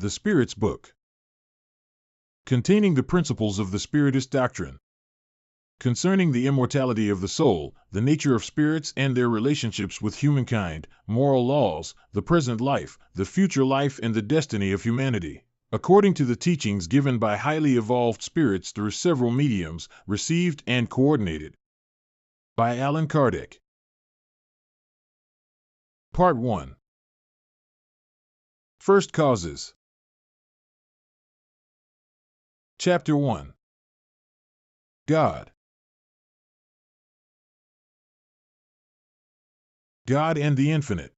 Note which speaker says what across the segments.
Speaker 1: The Spirit's Book, containing the principles of the Spiritist doctrine, concerning the immortality of the soul, the nature of spirits and their relationships with humankind, moral laws, the present life, the future life, and the destiny of humanity, according to the teachings given by highly evolved spirits through several mediums, received and coordinated. By Allan Kardec. Part 1. First Causes. Chapter 1. God. God and the Infinite.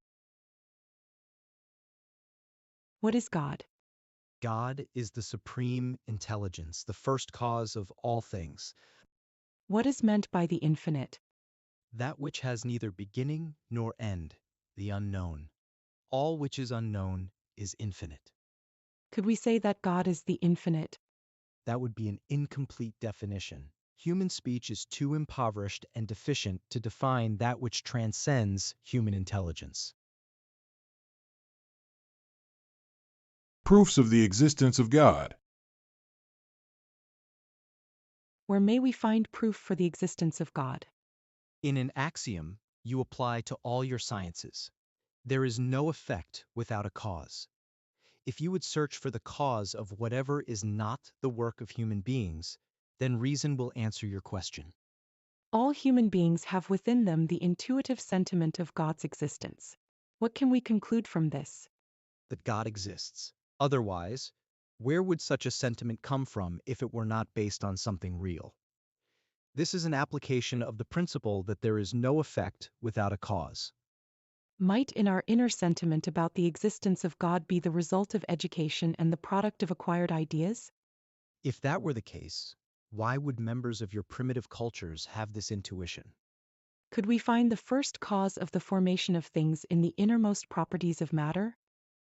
Speaker 2: What is God?
Speaker 3: God is the supreme intelligence, the first cause of all things,
Speaker 2: What is meant by the infinite?
Speaker 3: that which has neither beginning nor end, the unknown. All which is unknown is infinite.
Speaker 2: Could we say that God is the infinite?
Speaker 3: That would be an incomplete definition. Human speech is too impoverished and deficient to define that which transcends human intelligence.
Speaker 1: Proofs of the existence of God.
Speaker 2: Where may we find proof for the existence of God?
Speaker 3: In an axiom you apply to all your sciences. There is no effect without a cause. If you would search for the cause of whatever is not the work of human beings, then reason will answer your question.
Speaker 2: All human beings have within them the intuitive sentiment of God's existence. What can we conclude from this?
Speaker 3: That God exists. Otherwise, where would such a sentiment come from if it were not based on something real? This is an application of the principle that there is no effect without a cause.
Speaker 2: Might in our inner sentiment about the existence of God be the result of education and the product of acquired ideas?
Speaker 3: If that were the case, why would members of your primitive cultures have this intuition?
Speaker 2: Could we find the first cause of the formation of things in the innermost properties of matter?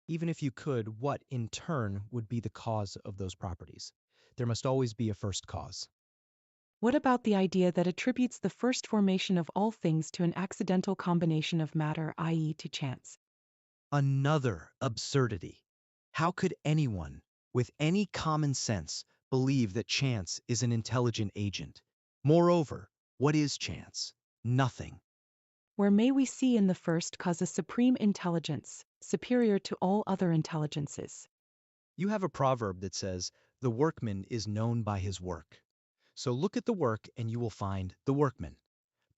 Speaker 3: Even if you could, what, in turn, would be the cause of those properties? There must always be a first cause.
Speaker 2: What about the idea that attributes the first formation of all things to an accidental combination of matter, i.e., to chance?
Speaker 3: Another absurdity. How could anyone, with any common sense, believe that chance is an intelligent agent? Moreover, what is chance? Nothing.
Speaker 2: Where may we see in the first cause a supreme intelligence, superior to all other intelligences?
Speaker 3: You have a proverb that says, "The workman is known by his work." So look at the work and you will find the workman.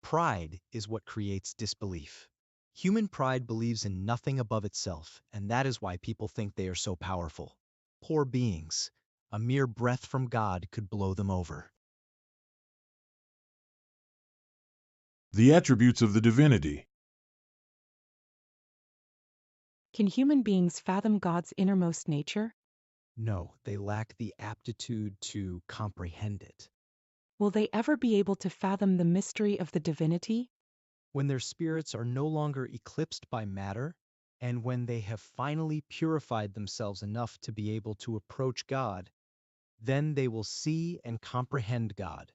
Speaker 3: Pride is what creates disbelief. Human pride believes in nothing above itself, and that is why people think they are so powerful. Poor beings. A mere breath from God could blow them over.
Speaker 1: The attributes of the divinity.
Speaker 2: Can human beings fathom God's innermost nature?
Speaker 3: No, they lack the aptitude to comprehend it.
Speaker 2: Will they ever be able to fathom the mystery of the divinity?
Speaker 3: When their spirits are no longer eclipsed by matter, and when they have finally purified themselves enough to be able to approach God, then they will see and comprehend God.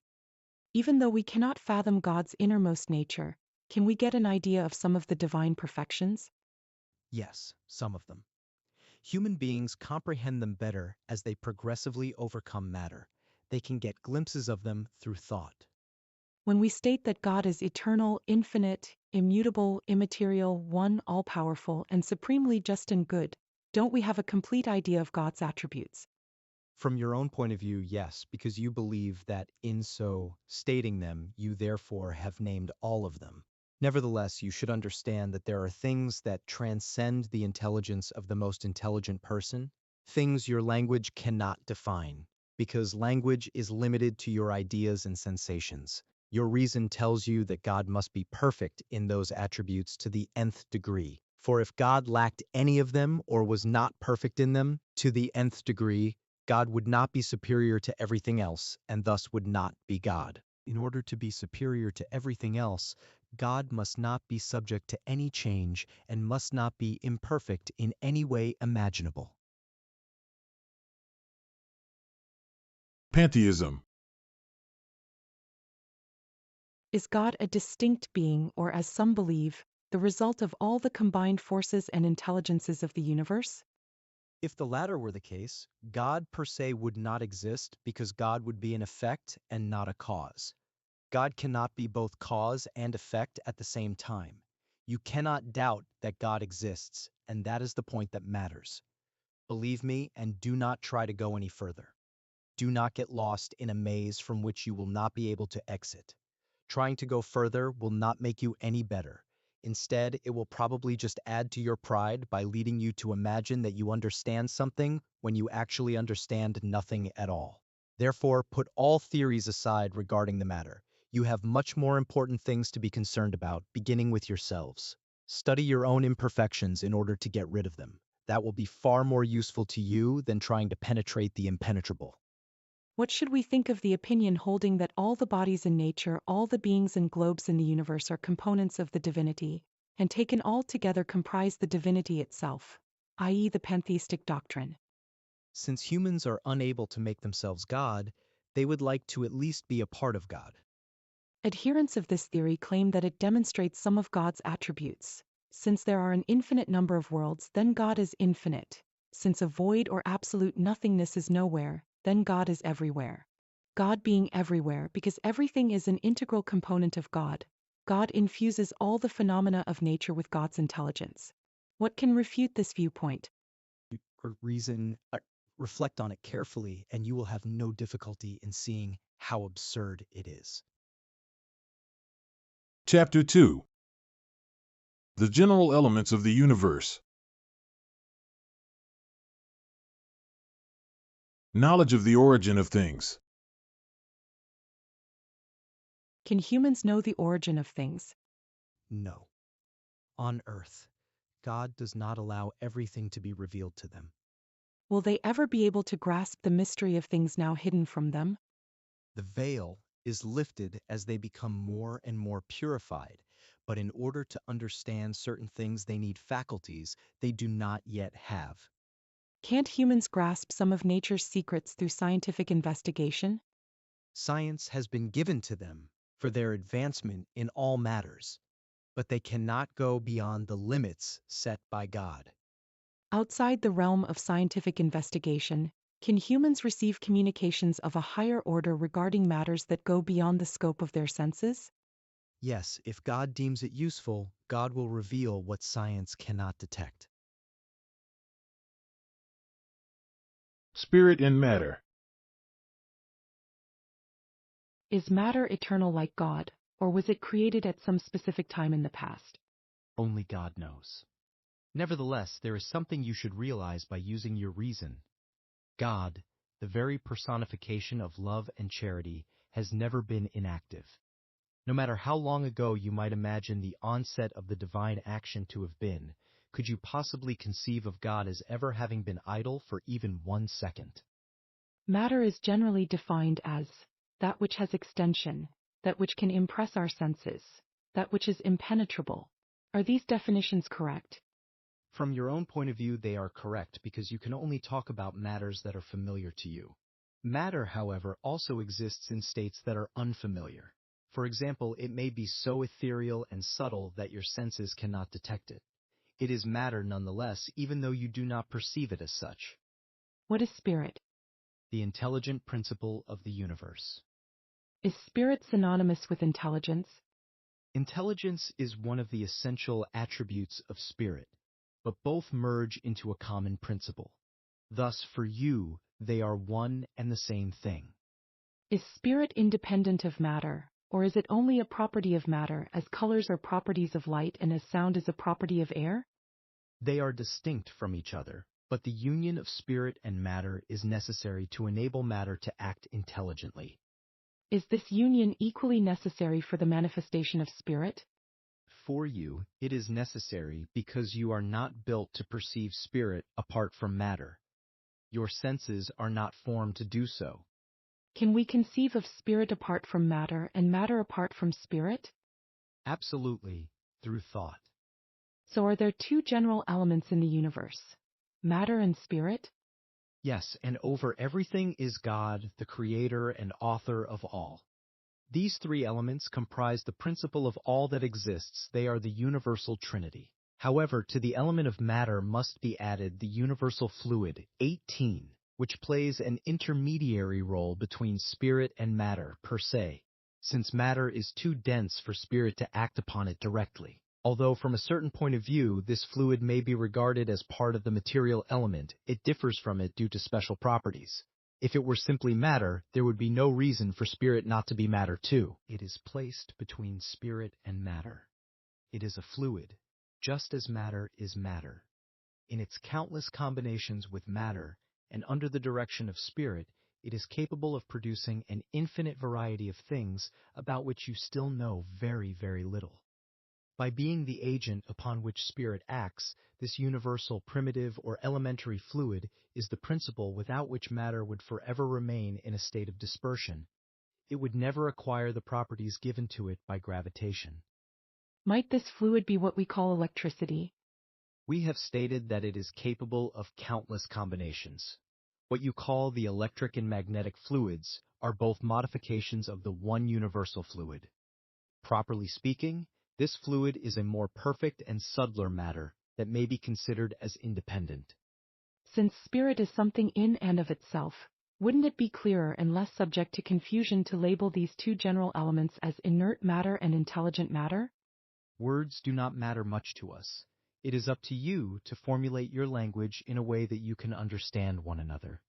Speaker 2: Even though we cannot fathom God's innermost nature, can we get an idea of some of the divine perfections?
Speaker 3: Yes, some of them. Human beings comprehend them better as they progressively overcome matter. They can get glimpses of them through thought.
Speaker 2: When we state that God is eternal, infinite, immutable, immaterial, one, all-powerful, and supremely just and good, don't we have a complete idea of God's attributes?
Speaker 3: From your own point of view, yes, because you believe that in so stating them, you therefore have named all of them. Nevertheless, you should understand that there are things that transcend the intelligence of the most intelligent person, things your language cannot define, because language is limited to your ideas and sensations. Your reason tells you that God must be perfect in those attributes to the nth degree. For if God lacked any of them or was not perfect in them to the nth degree, God would not be superior to everything else and thus would not be God. In order to be superior to everything else, God must not be subject to any change and must not be imperfect in any way imaginable.
Speaker 1: Pantheism.
Speaker 2: Is God a distinct being or, as some believe, the result of all the combined forces and intelligences of the universe?
Speaker 3: If the latter were the case, God per se would not exist because God would be an effect and not a cause. God cannot be both cause and effect at the same time. You cannot doubt that God exists, and that is the point that matters. Believe me, and do not try to go any further. Do not get lost in a maze from which you will not be able to exit. Trying to go further will not make you any better. Instead, it will probably just add to your pride by leading you to imagine that you understand something when you actually understand nothing at all. Therefore, put all theories aside regarding the matter. You have much more important things to be concerned about, beginning with yourselves. Study your own imperfections in order to get rid of them. That will be far more useful to you than trying to penetrate the impenetrable.
Speaker 2: What should we think of the opinion holding that all the bodies in nature, all the beings and globes in the universe are components of the divinity, and taken all together comprise the divinity itself, i.e. the pantheistic doctrine?
Speaker 3: Since humans are unable to make themselves God, they would like to at least be a part of God.
Speaker 2: Adherents of this theory claim that it demonstrates some of God's attributes. Since there are an infinite number of worlds, then God is infinite. Since a void or absolute nothingness is nowhere, then God is everywhere. God being everywhere because everything is an integral component of God. God infuses all the phenomena of nature with God's intelligence. What can refute this viewpoint?
Speaker 3: Reflect on it carefully, and you will have no difficulty in seeing how absurd it is.
Speaker 1: Chapter 2. The General Elements of the Universe. Knowledge of the origin of things.
Speaker 2: Can humans know the origin of things?
Speaker 3: No. On earth, God does not allow everything to be revealed to them.
Speaker 2: Will they ever be able to grasp the mystery of things now hidden from them?
Speaker 3: The veil is lifted as they become more and more purified, but in order to understand certain things they need faculties they do not yet have.
Speaker 2: Can't humans grasp some of nature's secrets through scientific investigation?
Speaker 3: Science has been given to them for their advancement in all matters, but they cannot go beyond the limits set by God.
Speaker 2: Outside the realm of scientific investigation, can humans receive communications of a higher order regarding matters that go beyond the scope of their senses?
Speaker 3: Yes, if God deems it useful, God will reveal what science cannot detect.
Speaker 1: Spirit and matter.
Speaker 2: Is matter eternal like God, or was it created at some specific time in the past?
Speaker 3: Only God knows. Nevertheless, there is something you should realize by using your reason. God, the very personification of love and charity, has never been inactive. No matter how long ago you might imagine the onset of the divine action to have been, could you possibly conceive of God as ever having been idle for even 1 second?
Speaker 2: Matter is generally defined as that which has extension, that which can impress our senses, that which is impenetrable. Are these definitions correct?
Speaker 3: From your own point of view, they are correct because you can only talk about matters that are familiar to you. Matter, however, also exists in states that are unfamiliar. For example, it may be so ethereal and subtle that your senses cannot detect it. It is matter nonetheless, even though you do not perceive it as such.
Speaker 2: What is spirit?
Speaker 3: The intelligent principle of the universe.
Speaker 2: Is spirit synonymous with intelligence?
Speaker 3: Intelligence is one of the essential attributes of spirit, but both merge into a common principle. Thus, for you, they are one and the same thing.
Speaker 2: Is spirit independent of matter, or is it only a property of matter, as colors are properties of light and as sound is a property of air?
Speaker 3: They are distinct from each other, but the union of spirit and matter is necessary to enable matter to act intelligently.
Speaker 2: Is this union equally necessary for the manifestation of spirit?
Speaker 3: For you, it is necessary because you are not built to perceive spirit apart from matter. Your senses are not formed to do so.
Speaker 2: Can we conceive of spirit apart from matter and matter apart from spirit?
Speaker 3: Absolutely, through thought.
Speaker 2: So are there two general elements in the universe, matter and spirit?
Speaker 3: Yes, and over everything is God, the creator and author of all. These three elements comprise the principle of all that exists. They are the universal Trinity. However, to the element of matter must be added the universal fluid, 18, which plays an intermediary role between spirit and matter per se, since matter is too dense for spirit to act upon it directly. Although from a certain point of view, this fluid may be regarded as part of the material element, it differs from it due to special properties. If it were simply matter, there would be no reason for spirit not to be matter too. It is placed between spirit and matter. It is a fluid, just as matter is matter. In its countless combinations with matter, and under the direction of spirit, it is capable of producing an infinite variety of things about which you still know very, very little. By being the agent upon which spirit acts, this universal primitive or elementary fluid is the principle without which matter would forever remain in a state of dispersion. It would never acquire the properties given to it by gravitation.
Speaker 2: Might this fluid be what we call electricity?
Speaker 3: We have stated that it is capable of countless combinations. What you call the electric and magnetic fluids are both modifications of the one universal fluid. Properly speaking, this fluid is a more perfect and subtler matter that may be considered as independent.
Speaker 2: Since spirit is something in and of itself, wouldn't it be clearer and less subject to confusion to label these two general elements as inert matter and intelligent matter?
Speaker 3: Words do not matter much to us. It is up to you to formulate your language in a way that you can understand one another.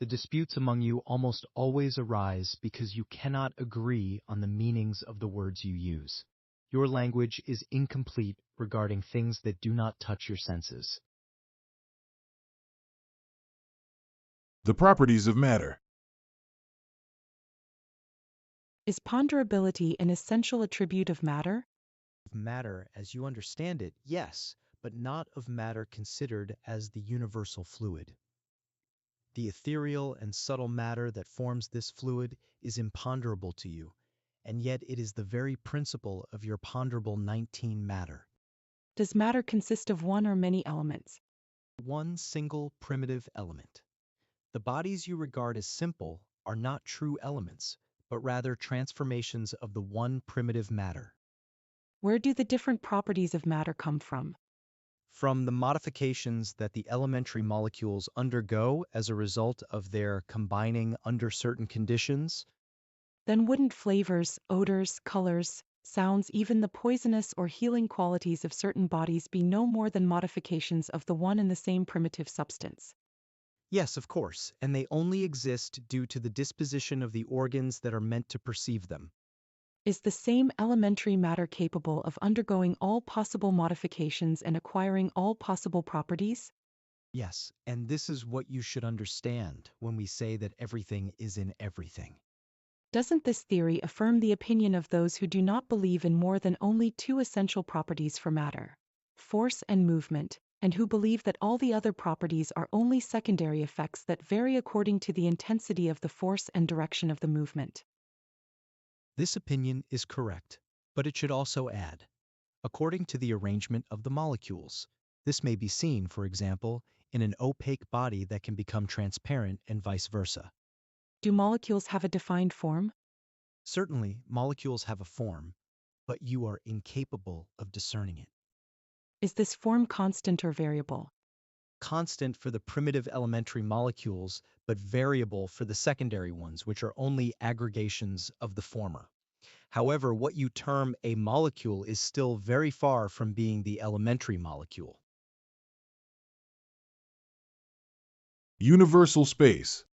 Speaker 3: The disputes among you almost always arise because you cannot agree on the meanings of the words you use. Your language is incomplete regarding things that do not touch your senses.
Speaker 1: The properties of matter.
Speaker 2: Is ponderability an essential attribute of matter?
Speaker 3: Of matter as you understand it, yes, but not of matter considered as the universal fluid. The ethereal and subtle matter that forms this fluid is imponderable to you, and yet it is the very principle of your ponderable 19 matter.
Speaker 2: Does matter consist of one or many elements?
Speaker 3: One single primitive element. The bodies you regard as simple are not true elements, but rather transformations of the one primitive matter.
Speaker 2: Where do the different properties of matter come from?
Speaker 3: From the modifications that the elementary molecules undergo as a result of their combining under certain conditions.
Speaker 2: Then wouldn't flavors, odors, colors, sounds, even the poisonous or healing qualities of certain bodies be no more than modifications of the one and the same primitive substance?
Speaker 3: Yes, of course, and they only exist due to the disposition of the organs that are meant to perceive them.
Speaker 2: Is the same elementary matter capable of undergoing all possible modifications and acquiring all possible properties?
Speaker 3: Yes, and this is what you should understand when we say that everything is in everything.
Speaker 2: Doesn't this theory affirm the opinion of those who do not believe in more than only two essential properties for matter, force and movement, and who believe that all the other properties are only secondary effects that vary according to the intensity of the force and direction of the movement?
Speaker 3: This opinion is correct, but it should also add, according to the arrangement of the molecules. This may be seen, for example, in an opaque body that can become transparent and vice versa.
Speaker 2: Do molecules have a defined form?
Speaker 3: Certainly, molecules have a form, but you are incapable of discerning it.
Speaker 2: Is this form constant or variable?
Speaker 3: Constant for the primitive elementary molecules, but variable for the secondary ones, which are only aggregations of the former. However, what you term a molecule is still very far from being the elementary molecule.
Speaker 1: Universal space.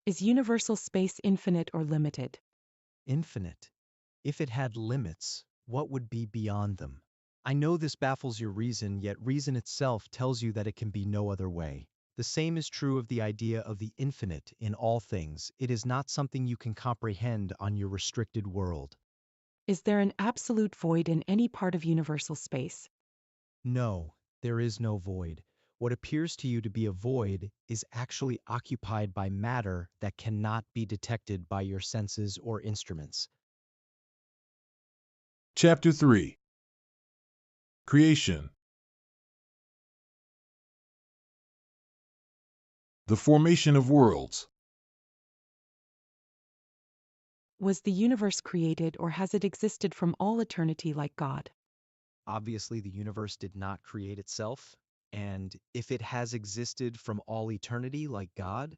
Speaker 2: Is universal space infinite or limited?
Speaker 3: Infinite. If it had limits, what would be beyond them? I know this baffles your reason, yet reason itself tells you that it can be no other way. The same is true of the idea of the infinite in all things. It is not something you can comprehend on your restricted world.
Speaker 2: Is there an absolute void in any part of universal space?
Speaker 3: No, there is no void. What appears to you to be a void is actually occupied by matter that cannot be detected by your senses or instruments.
Speaker 1: Chapter 3. Creation. The formation of worlds.
Speaker 2: Was the universe created or has it existed from all eternity like God?
Speaker 3: Obviously, the universe did not create itself, and if it has existed from all eternity like God,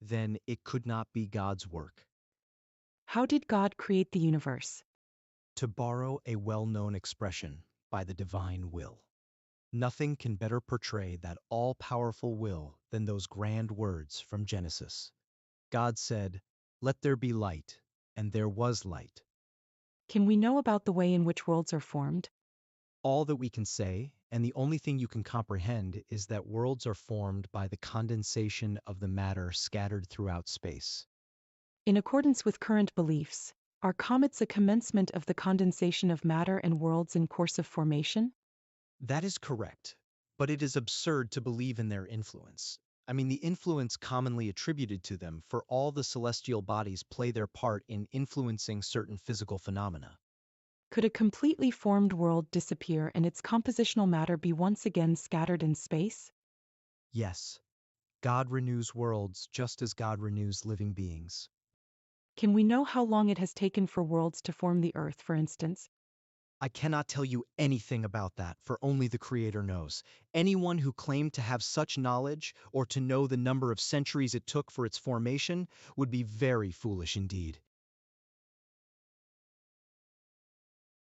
Speaker 3: then it could not be God's work.
Speaker 2: How did God create the universe?
Speaker 3: To borrow a well-known expression, by the divine will. Nothing can better portray that all-powerful will than those grand words from Genesis. God said, "Let there be light," and there was light.
Speaker 2: Can we know about the way in which worlds are formed?
Speaker 3: All that we can say, and the only thing you can comprehend, is that worlds are formed by the condensation of the matter scattered throughout space.
Speaker 2: In accordance with current beliefs, are comets a commencement of the condensation of matter and worlds in course of formation?
Speaker 3: That is correct, but it is absurd to believe in their influence. I mean, the influence commonly attributed to them, for all the celestial bodies play their part in influencing certain physical phenomena.
Speaker 2: Could a completely formed world disappear and its compositional matter be once again scattered in space?
Speaker 3: Yes, God renews worlds just as God renews living beings.
Speaker 2: Can we know how long it has taken for worlds to form the Earth, for instance?
Speaker 3: I cannot tell you anything about that, for only the Creator knows. Anyone who claimed to have such knowledge, or to know the number of centuries it took for its formation, would be very foolish indeed.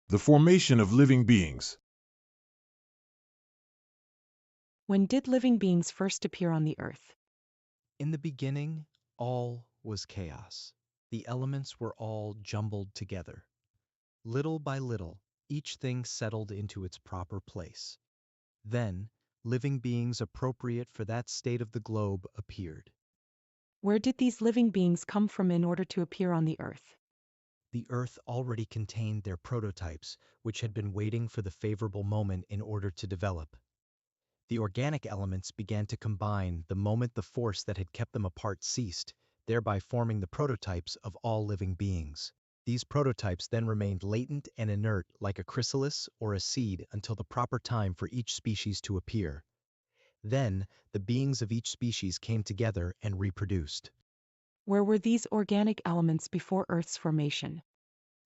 Speaker 1: The formation of living beings.
Speaker 2: When did living beings first appear on the Earth?
Speaker 3: In the beginning, all was chaos. The elements were all jumbled together. Little by little, each thing settled into its proper place. Then, living beings appropriate for that state of the globe appeared.
Speaker 2: Where did these living beings come from in order to appear on the Earth?
Speaker 3: The Earth already contained their prototypes, which had been waiting for the favorable moment in order to develop. The organic elements began to combine the moment the force that had kept them apart ceased, thereby forming the prototypes of all living beings. These prototypes then remained latent and inert like a chrysalis or a seed until the proper time for each species to appear. Then, the beings of each species came together and reproduced.
Speaker 2: Where were these organic elements before Earth's formation?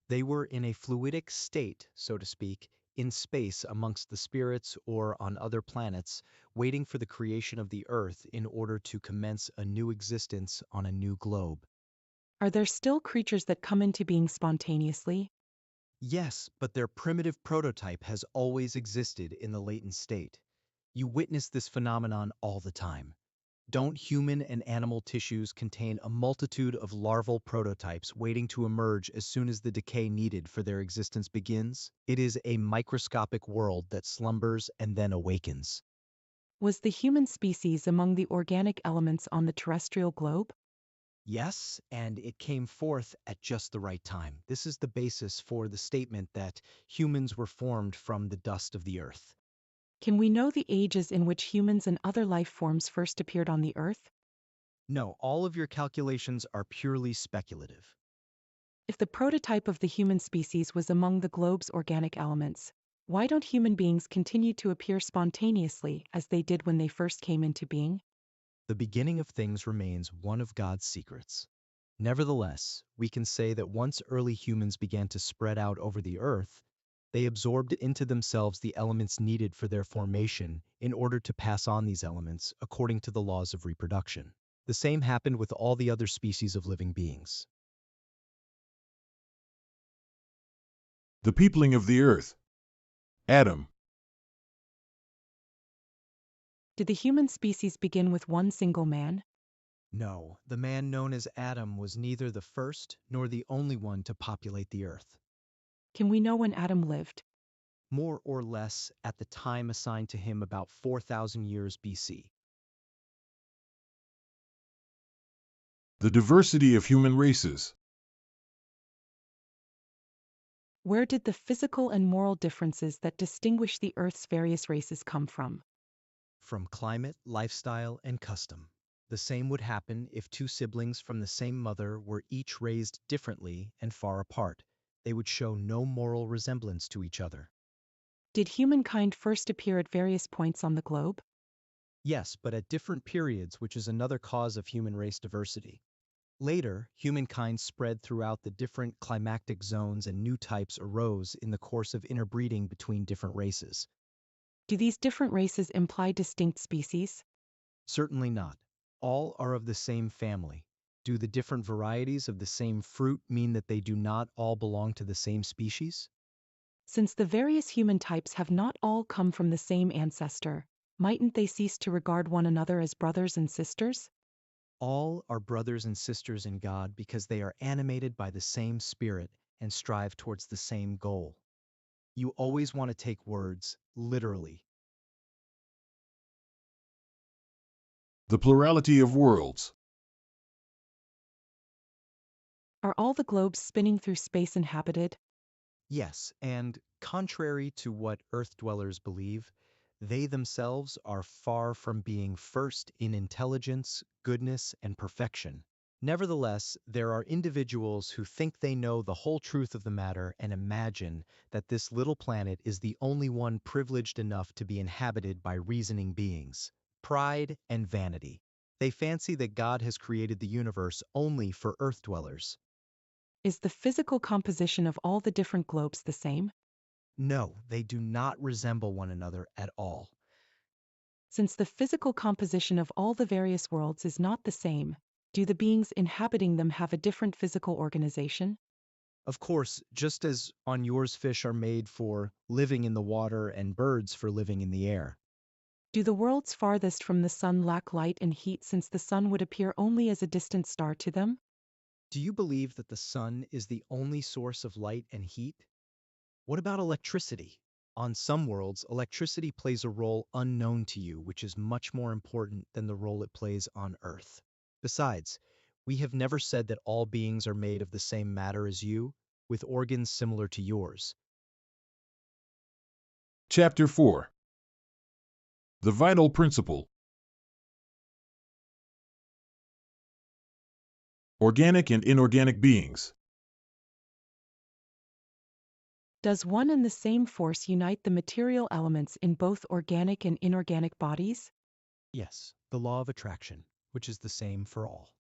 Speaker 3: They were in a fluidic state, so to speak, in space amongst the spirits or on other planets, waiting for the creation of the Earth in order to commence a new existence on a new globe.
Speaker 2: Are there still creatures that come into being spontaneously?
Speaker 3: Yes, but their primitive prototype has always existed in the latent state. You witness this phenomenon all the time. Don't human and animal tissues contain a multitude of larval prototypes waiting to emerge as soon as the decay needed for their existence begins? It is a microscopic world that slumbers and then awakens.
Speaker 2: Was the human species among the organic elements on the terrestrial globe?
Speaker 3: Yes, and it came forth at just the right time. This is the basis for the statement that humans were formed from the dust of the earth.
Speaker 2: Can we know the ages in which humans and other life forms first appeared on the Earth?
Speaker 3: No, all of your calculations are purely speculative.
Speaker 2: If the prototype of the human species was among the globe's organic elements, why don't human beings continue to appear spontaneously as they did when they first came into being?
Speaker 3: The beginning of things remains one of God's secrets. Nevertheless, we can say that once early humans began to spread out over the earth, they absorbed into themselves the elements needed for their formation in order to pass on these elements according to the laws of reproduction. The same happened with all the other species of living beings.
Speaker 1: The peopling of the earth. Adam.
Speaker 2: Did the human species begin with one single man?
Speaker 3: No, the man known as Adam was neither the first nor the only one to populate the earth.
Speaker 2: Can we know when Adam lived?
Speaker 3: More or less at the time assigned to him about 4,000 years BC.
Speaker 1: The diversity of human races.
Speaker 2: Where did the physical and moral differences that distinguish the Earth's various races come from?
Speaker 3: From climate, lifestyle, and custom. The same would happen if two siblings from the same mother were each raised differently and far apart. They would show no moral resemblance to each other.
Speaker 2: Did humankind first appear at various points on the globe?
Speaker 3: Yes, but at different periods, which is another cause of human race diversity. Later, humankind spread throughout the different climactic zones and new types arose in the course of interbreeding between different races.
Speaker 2: Do these different races imply distinct species?
Speaker 3: Certainly not. All are of the same family. Do the different varieties of the same fruit mean that they do not all belong to the same species?
Speaker 2: Since the various human types have not all come from the same ancestor, mightn't they cease to regard one another as brothers and sisters?
Speaker 3: All are brothers and sisters in God because they are animated by the same spirit and strive towards the same goal. You always want to take words literally.
Speaker 1: The plurality of worlds.
Speaker 2: Are all the globes spinning through space inhabited?
Speaker 3: Yes, and contrary to what Earth dwellers believe, they themselves are far from being first in intelligence, goodness, and perfection. Nevertheless, there are individuals who think they know the whole truth of the matter and imagine that this little planet is the only one privileged enough to be inhabited by reasoning beings. Pride and vanity. They fancy that God has created the universe only for Earth dwellers.
Speaker 2: Is the physical composition of all the different globes the same?
Speaker 3: No, they do not resemble one another at all.
Speaker 2: Since the physical composition of all the various worlds is not the same, do the beings inhabiting them have a different physical organization?
Speaker 3: Of course, just as on yours fish are made for living in the water and birds for living in the air.
Speaker 2: Do the worlds farthest from the sun lack light and heat since the sun would appear only as a distant star to them?
Speaker 3: Do you believe that the sun is the only source of light and heat? What about electricity? On some worlds, electricity plays a role unknown to you, which is much more important than the role it plays on Earth. Besides, we have never said that all beings are made of the same matter as you, with organs similar to yours.
Speaker 1: Chapter 4. The vital principle. Organic and inorganic beings.
Speaker 2: Does one and the same force unite the material elements in both organic and inorganic bodies?
Speaker 3: Yes, the law of attraction, which is the same for all.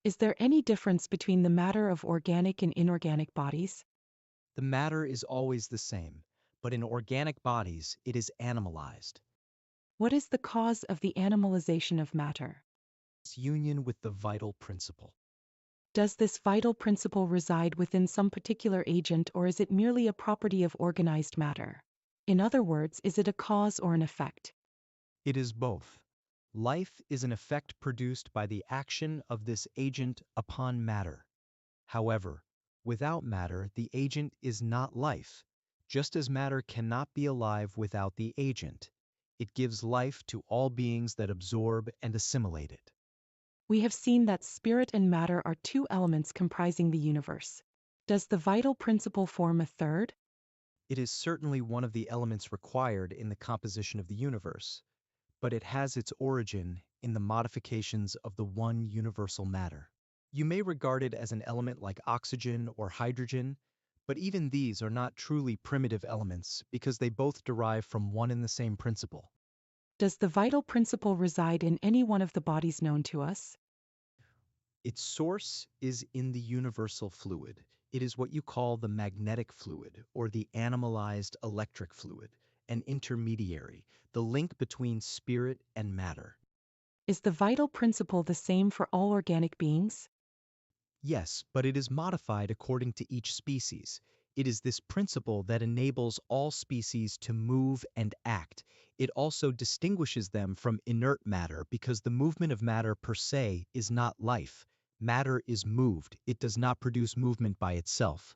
Speaker 2: Is there any difference between the matter of organic and inorganic bodies?
Speaker 3: The matter is always the same, but in organic bodies it is animalized.
Speaker 2: What is the cause of the animalization of matter?
Speaker 3: Its union with the vital principle.
Speaker 2: Does this vital principle reside within some particular agent or is it merely a property of organized matter? In other words, is it a cause or an effect?
Speaker 3: It is both. Life is an effect produced by the action of this agent upon matter. However, without matter, the agent is not life, just as matter cannot be alive without the agent. It gives life to all beings that absorb and assimilate it.
Speaker 2: We have seen that spirit and matter are two elements comprising the universe. Does the vital principle form a third?
Speaker 3: It is certainly one of the elements required in the composition of the universe, but it has its origin in the modifications of the one universal matter. You may regard it as an element like oxygen or hydrogen, but even these are not truly primitive elements because they both derive from one and the same principle.
Speaker 2: Does the vital principle reside in any one of the bodies known to us?
Speaker 3: Its source is in the universal fluid. It is what you call the magnetic fluid or the animalized electric fluid, an intermediary, the link between spirit and matter.
Speaker 2: Is the vital principle the same for all organic beings?
Speaker 3: Yes, but it is modified according to each species. It is this principle that enables all species to move and act. It also distinguishes them from inert matter because the movement of matter per se is not life. Matter is moved. It does not produce movement by itself.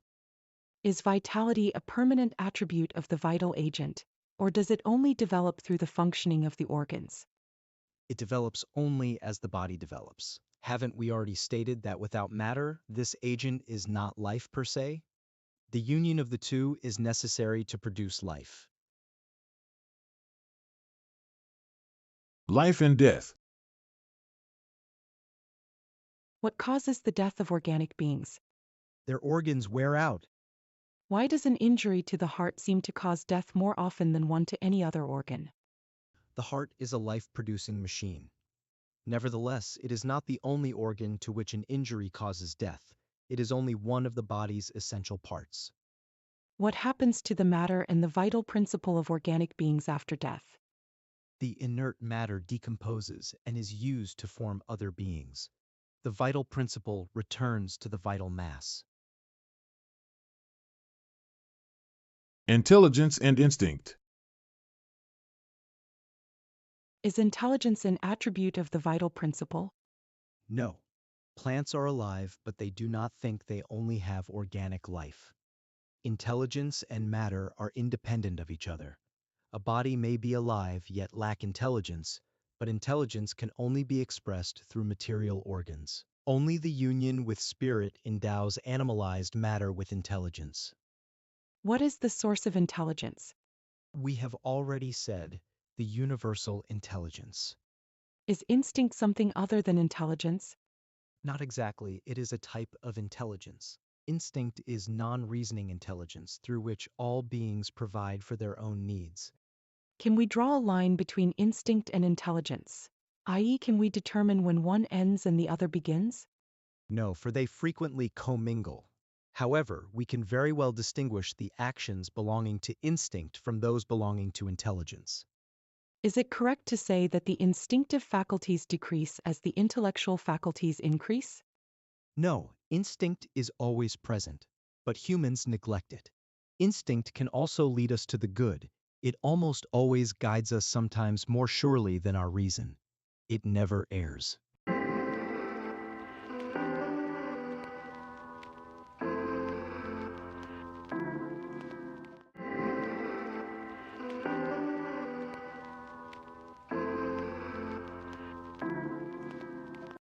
Speaker 2: Is vitality a permanent attribute of the vital agent, or does it only develop through the functioning of the organs?
Speaker 3: It develops only as the body develops. Haven't we already stated that without matter, this agent is not life per se? The union of the two is necessary to produce life.
Speaker 1: Life and death.
Speaker 2: What causes the death of organic beings?
Speaker 3: Their organs wear out.
Speaker 2: Why does an injury to the heart seem to cause death more often than one to any other organ?
Speaker 3: The heart is a life-producing machine. Nevertheless, it is not the only organ to which an injury causes death. It is only one of the body's essential parts.
Speaker 2: What happens to the matter and the vital principle of organic beings after death?
Speaker 3: The inert matter decomposes and is used to form other beings. The vital principle returns to the vital mass.
Speaker 1: Intelligence and instinct.
Speaker 2: Is intelligence an attribute of the vital principle?
Speaker 3: No. Plants are alive, but they do not think they only have organic life. Intelligence and matter are independent of each other. A body may be alive yet lack intelligence, but intelligence can only be expressed through material organs. Only the union with spirit endows animalized matter with intelligence.
Speaker 2: What is the source of intelligence?
Speaker 3: We have already said the universal intelligence.
Speaker 2: Is instinct something other than intelligence?
Speaker 3: Not exactly, it is a type of intelligence. Instinct is non-reasoning intelligence through which all beings provide for their own needs.
Speaker 2: Can we draw a line between instinct and intelligence? I.e., can we determine when one ends and the other begins?
Speaker 3: No, for they frequently commingle. However, we can very well distinguish the actions belonging to instinct from those belonging to intelligence.
Speaker 2: Is it correct to say that the instinctive faculties decrease as the intellectual faculties increase?
Speaker 3: No, instinct is always present, but humans neglect it. Instinct can also lead us to the good. It almost always guides us, sometimes more surely than our reason. It never errs.